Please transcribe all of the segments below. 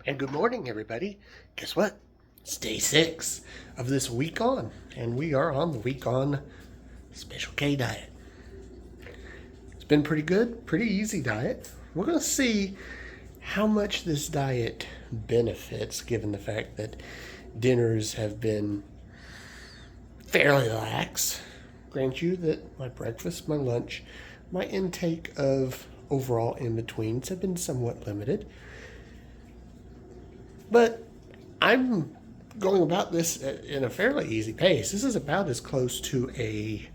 And good morning, everybody. Guess what? It's day 6 of this week on, and we are on the week on Special K diet. It's been pretty good, pretty easy diet. We're going to see how much this diet benefits, given the fact that dinners have been fairly lax. Grant you that my breakfast, my lunch, my intake of overall in-betweens have been somewhat limited. But I'm going about this in a fairly easy pace. This is about as close to a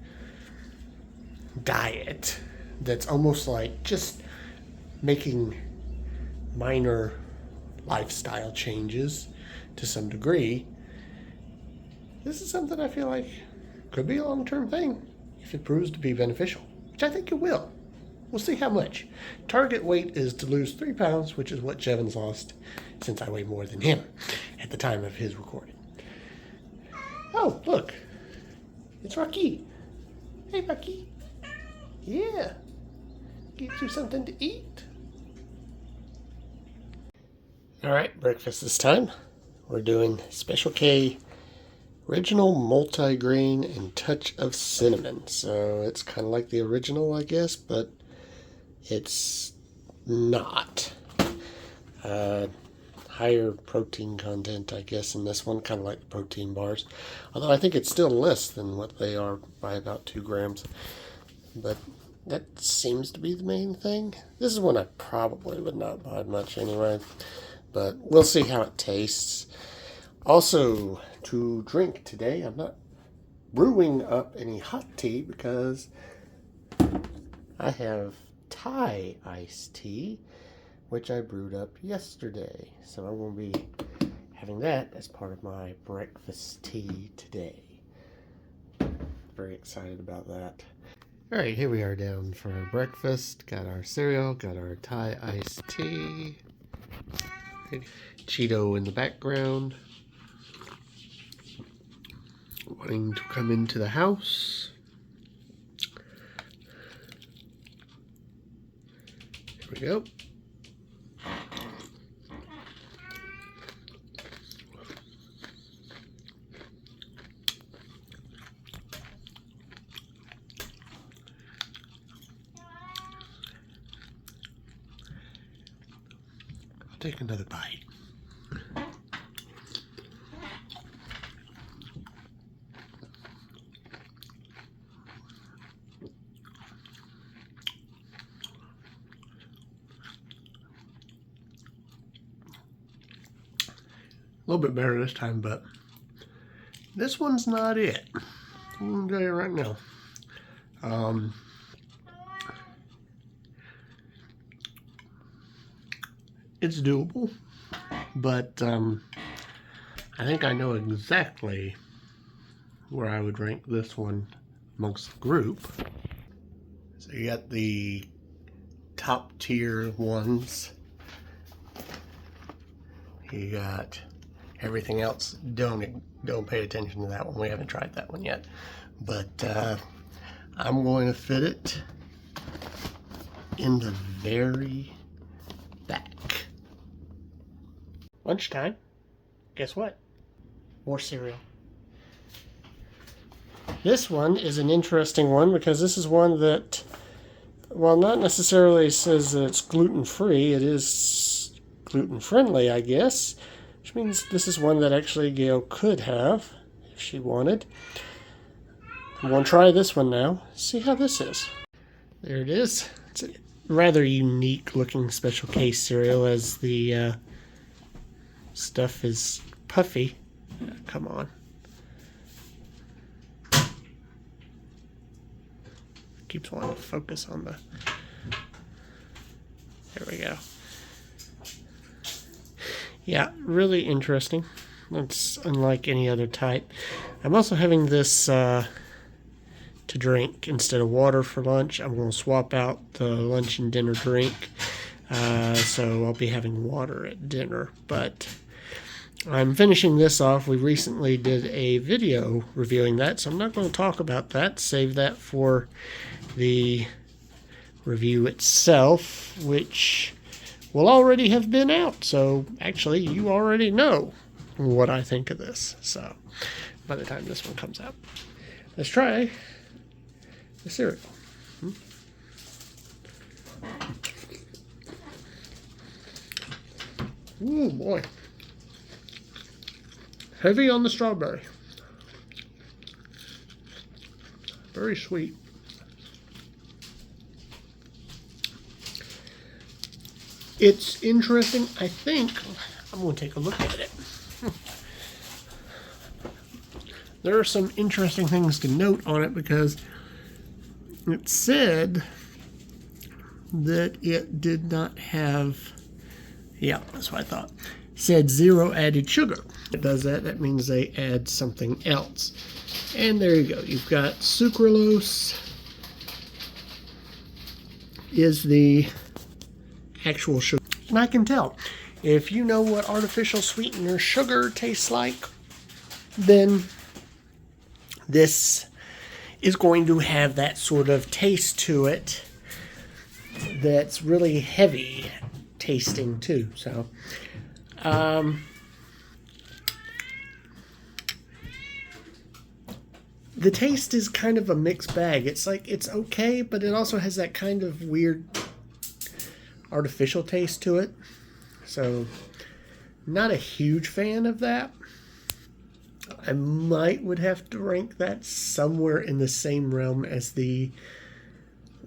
diet that's almost like just making minor lifestyle changes to some degree. This is something I feel like could be a long-term thing if it proves to be beneficial, which I think it will. We'll see how much. Target weight is to lose 3 pounds, which is what Jevin's lost since I weigh more than him at the time of his recording. Oh, look. It's Rocky. Hey, Rocky. Yeah. Get you something to eat. All right, breakfast this time. We're doing Special K original multi-grain and touch of cinnamon. So it's kind of like the original, I guess, but it's not. Higher protein content, I guess, in this one, kind of like the protein bars. Although I think it's still less than what they are by about 2 grams. But that seems to be the main thing. This is one I probably would not buy much anyway. But we'll see how it tastes. Also, to drink today, I'm not brewing up any hot tea because I have Thai iced tea, which I brewed up yesterday. So I'm going to be having that as part of my breakfast tea today. Very excited about that. All right, here we are down for our breakfast. Got our cereal, got our Thai iced tea. Cheeto in the background, wanting to come into the house. Here we go. I'll take another bite. A little bit better this time, but this one's not it. I'm going to tell you right now. It's doable, but I think I know exactly where I would rank this one amongst the group. So you got the top tier ones. You got everything else. Don't pay attention to that one. We haven't tried that one yet. But I'm going to fit it in the very back. Lunchtime. Guess what? More cereal. This one is an interesting one because this is one that, while not necessarily says that it's gluten-free, it is gluten-friendly, I guess. Which means this is one that actually Gail could have if she wanted. I'm going to try this one now. See how this is. There it is. It's a rather unique looking Special K cereal as the stuff is puffy. Come on. Keeps wanting to focus on the... There we go. Yeah, really interesting. It's unlike any other type. I'm also having this to drink instead of water for lunch. I'm going to swap out the lunch and dinner drink. So I'll be having water at dinner. But I'm finishing this off. We recently did a video reviewing that, so I'm not going to talk about that. Save that for the review itself, which will already have been out. So actually, you already know what I think of this. So by the time this one comes out, let's try the cereal. Ooh, boy. Heavy on the strawberry. Very sweet. It's interesting. I think I'm going to take a look at it. There are some interesting things to note on it because it said that it did not have, yeah, that's what I thought. It said 0 added sugar. It does that. That means they add something else. And there you go. You've got sucralose is the actual sugar. And I can tell. If you know what artificial sweetener sugar tastes like, then this is going to have that sort of taste to it that's really heavy tasting too. So, the taste is kind of a mixed bag. It's like, it's okay, but it also has that kind of weird artificial taste to it. So, not a huge fan of that. I would have to rank that somewhere in the same realm as the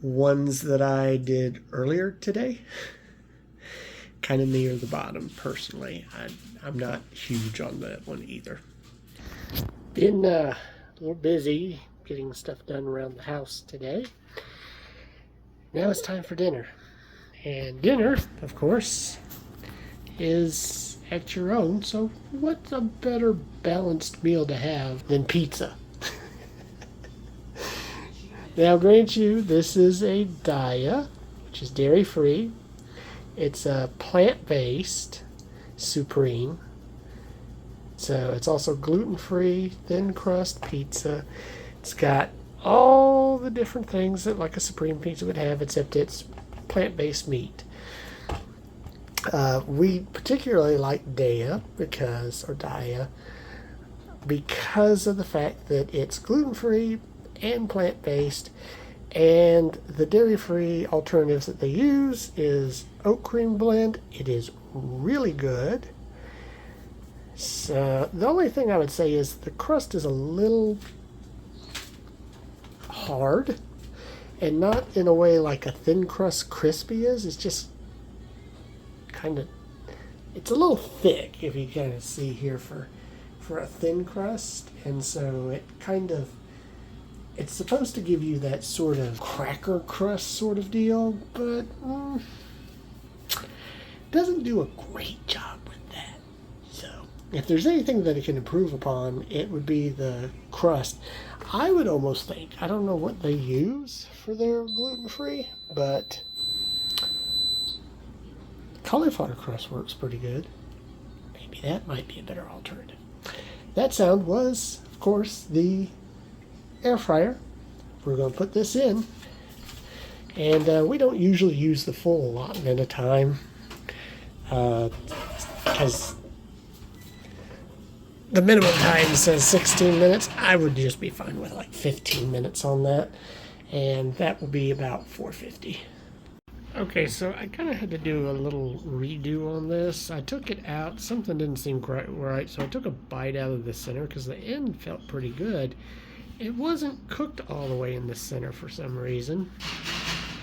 ones that I did earlier today. Kind of near the bottom, personally. I'm not huge on that one either. Been a little busy getting stuff done around the house today. Now it's time for dinner. And dinner, of course, is at your own. So what's a better balanced meal to have than pizza? Now, grant you, this is a Daiya, which is dairy-free. It's a plant-based Supreme. So it's also gluten-free, thin crust pizza. It's got all the different things that like a Supreme pizza would have, except it's plant-based meat. We particularly like Daiya because of the fact that it's gluten-free and plant-based, and the dairy-free alternatives that they use is oat cream blend. It is really good. So the only thing I would say is the crust is a little hard, and not in a way like a thin crust crispy is. It's just kind of, it's a little thick if you kind of see here for a thin crust, and so it kind of, it's supposed to give you that sort of cracker crust sort of deal, but doesn't do a great job with that. So if there's anything that it can improve upon, it would be the crust. I would almost think, I don't know what they use for their gluten-free, but cauliflower crust works pretty good. Maybe that might be a better alternative. That sound was, of course, the air fryer. We're going to put this in, and we don't usually use the full allotment of time because the minimum time says 16 minutes. I would just be fine with like 15 minutes on that, and that will be about 450. Okay, so I kind of had to do a little redo on this. I took it out. Something didn't seem quite right, so I took a bite out of the center because the end felt pretty good. It wasn't cooked all the way in the center for some reason,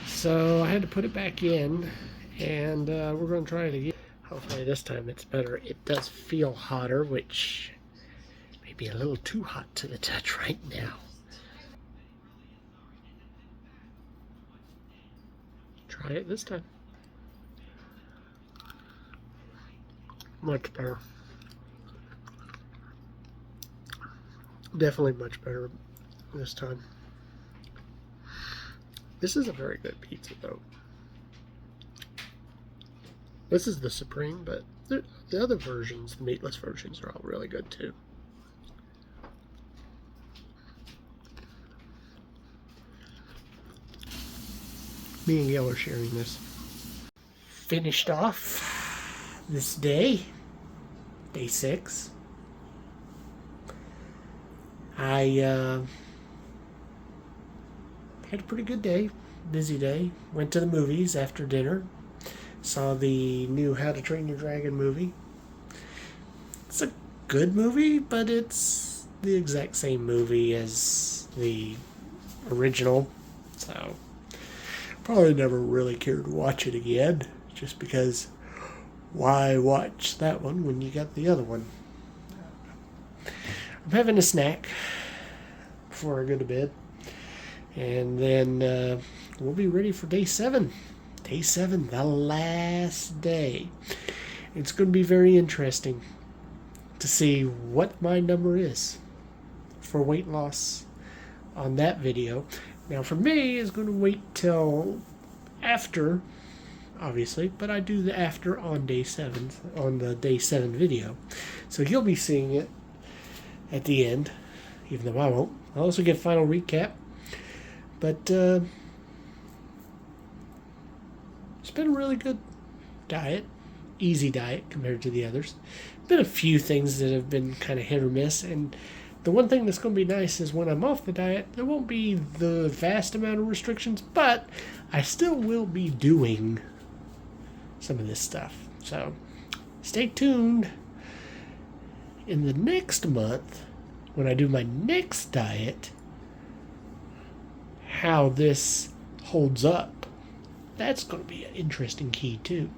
so I had to put it back in, and we're going to try it again. Hopefully this time it's better. It does feel hotter, which may be a little too hot to the touch right now. Try it this time. Much better. Definitely much better this time. This is a very good pizza, though. This is the Supreme, but the other versions, the meatless versions, are all really good, too. Me and Gail are sharing this. finished off this day 6. I had a pretty good day, busy day. Went to the movies after dinner. Saw the new How to Train Your Dragon movie. It's a good movie, but it's the exact same movie as the original. So, probably never really cared to watch it again, just because why watch that one when you got the other one? I'm having a snack before I go to bed, and then we'll be ready for day 7. Day 7, the last day. It's going to be very interesting to see what my number is for weight loss on that video. Now for me, it's going to wait till after, obviously, but I do the after on day 7, on the day 7 video. So you'll be seeing it at the end, even though I won't. I'll also get a final recap. But it's been a really good diet, easy diet compared to the others. Been a few things that have been kind of hit or miss, and the one thing that's going to be nice is when I'm off the diet, there won't be the vast amount of restrictions, but I still will be doing some of this stuff. So stay tuned. In the next month, when I do my next diet, how this holds up. That's going to be an interesting key too.